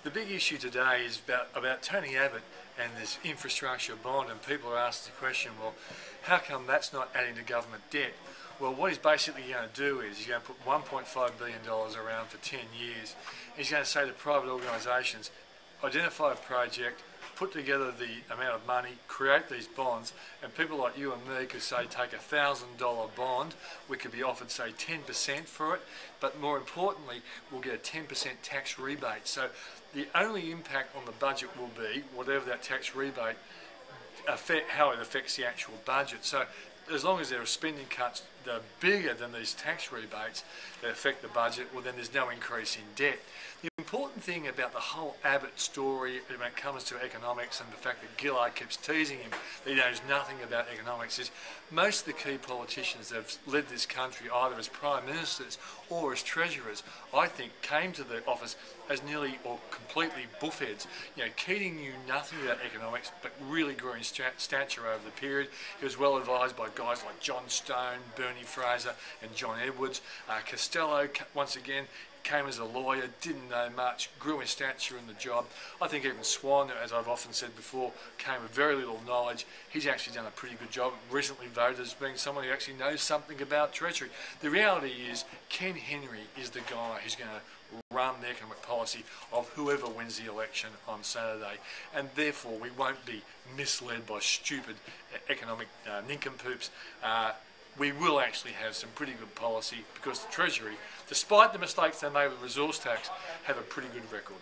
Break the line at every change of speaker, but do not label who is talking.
The big issue today is about Tony Abbott and this infrastructure bond, and people are asking the question, well, how come that's not adding to government debt? Well, what he's basically going to do is he's going to put $1.5 billion around for 10 years. He's going to say to private organisations, identify a project, put together the amount of money, create these bonds, and people like you and me could say take a $1,000 bond, we could be offered say 10% for it, but more importantly we'll get a 10% tax rebate. So the only impact on the budget will be whatever that tax rebate how it affects the actual budget. So as long as there are spending cuts that are bigger than these tax rebates that affect the budget, well then there's no increase in debt. The important thing about the whole Abbott story when it comes to economics, and the fact that Gillard keeps teasing him that he knows nothing about economics, is most of the key politicians that have led this country either as prime ministers or as treasurers, I think, came to the office as nearly or completely buffheads. You know, Keating knew nothing about economics but really grew in stature over the period. He was well advised by guys like John Stone, Bernie Fraser and John Edwards. Costello, once again, came as a lawyer, didn't know much, grew in stature in the job. I think even Swan, as I've often said before, came with very little knowledge. He's actually done a pretty good job, recently voted as being someone who actually knows something about Treasury. The reality is Ken Henry is the guy who's going to run the economic policy of whoever wins the election on Saturday, and therefore we won't be misled by stupid economic nincompoops. We will actually have some pretty good policy because the Treasury, despite the mistakes they made with resource tax, have a pretty good record.